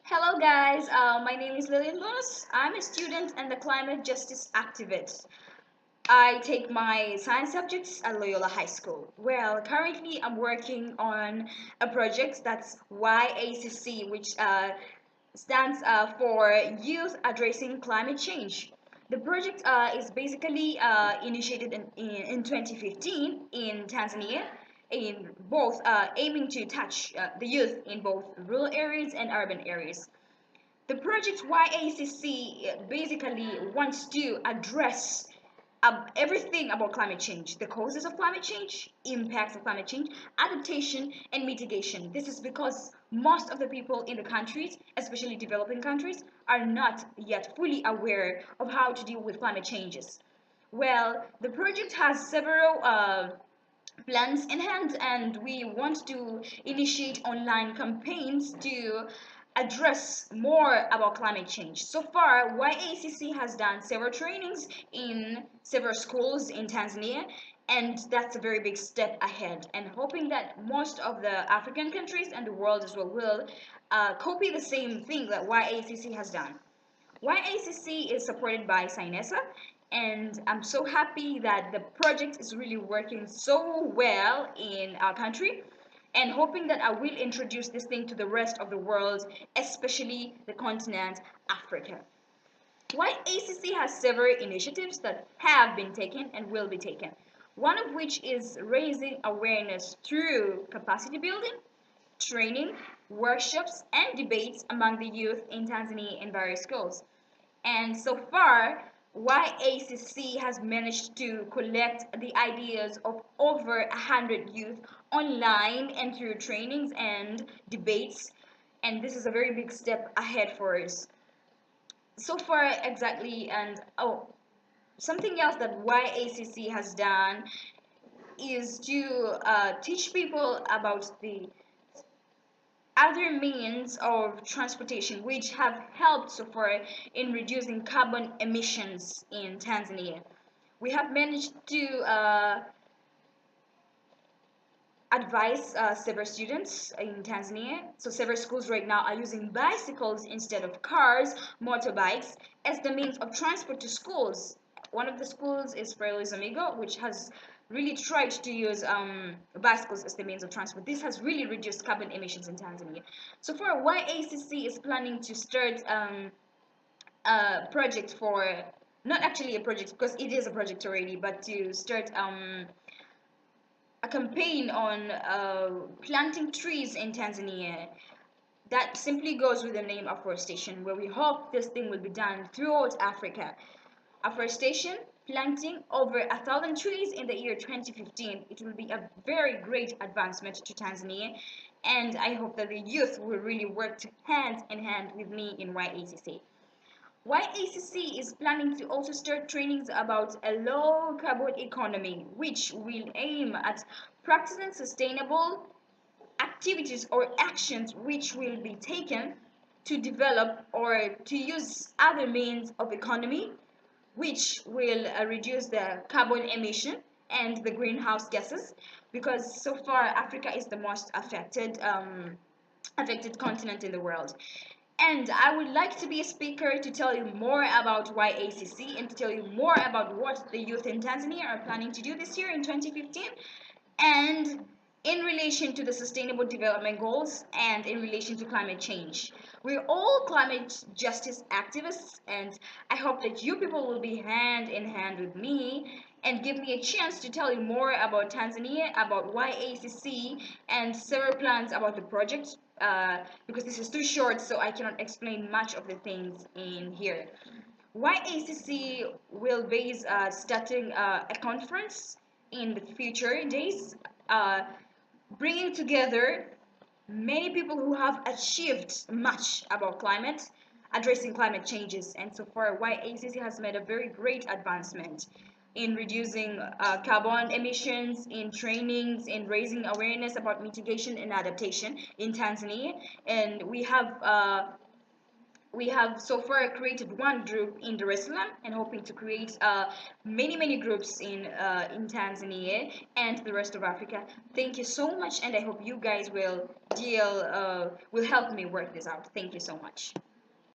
Hello guys, my name is Lilian Bonus. I'm a student and a climate justice activist. I take my science subjects at Loyola High School. Well, currently I'm working on a project that's YACC, which stands for Youth Addressing Climate Change. The project is basically initiated in 2015 in Tanzania, in both aiming to touch the youth in both rural areas and urban areas. The project YACC basically wants to address everything about climate change, the causes of climate change, impacts of climate change, adaptation, and mitigation. This is because most of the people in the countries, especially developing countries, are not yet fully aware of how to deal with climate changes. Well, the project has several plans in hand, and we want to initiate online campaigns to address more about climate change. So far, YACC has done several trainings in several schools in Tanzania, and that's a very big step ahead, and hoping that most of the African countries and the world as well will copy the same thing that YACC has done. YACC is supported by Sinesa, and I'm so happy that the project is really working so well in our country, and hoping that I will introduce this thing to the rest of the world, especially the continent Africa. YACC has several initiatives that have been taken and will be taken. One of which is raising awareness through capacity building, training, workshops, and debates among the youth in Tanzania in various schools. And so far, YACC has managed to collect the ideas of over 100 youth online and through trainings and debates. And this is a very big step ahead for us. So far, exactly. And oh, something else that YACC has done is to teach people about the other means of transportation which have helped so far in reducing carbon emissions in Tanzania. We have managed to advise several students in Tanzania. So several schools right now are using bicycles instead of cars, motorbikes, as the means of transport to schools. One of the schools is Frailes Amigo, which has really tried to use bicycles as the means of transport. This has really reduced carbon emissions in Tanzania. So far, YACC is planning to start a project for, not actually a project because it is a project already, but to start a campaign on planting trees in Tanzania that simply goes with the name afforestation, where we hope this thing will be done throughout Africa. Afforestation, planting over 1,000 trees in the year 2015. It will be a very great advancement to Tanzania, and I hope that the youth will really work hand in hand with me in YACC. YACC is planning to also start trainings about a low carbon economy, which will aim at practicing sustainable activities or actions which will be taken to develop or to use other means of economy which will reduce the carbon emission and the greenhouse gases, because so far Africa is the most affected continent in the world. And I would like to be a speaker to tell you more about YACC and to tell you more about what the youth in Tanzania are planning to do this year in 2015, and in relation to the sustainable development goals and in relation to climate change. We're all climate justice activists, and I hope that you people will be hand in hand with me and give me a chance to tell you more about Tanzania, about YACC, and several plans about the project, because this is too short, so I cannot explain much of the things in here. YACC will be starting a conference in the future days, uh, bringing together many people who have achieved much about climate, addressing climate changes. And so far, YACC has made a very great advancement in reducing carbon emissions, in trainings, in raising awareness about mitigation and adaptation in Tanzania. And we have so far created one group in Dar es Salaam and hoping to create many groups in Tanzania and the rest of Africa. Thank you so much, and I hope you guys will help me work this out. Thank you so much.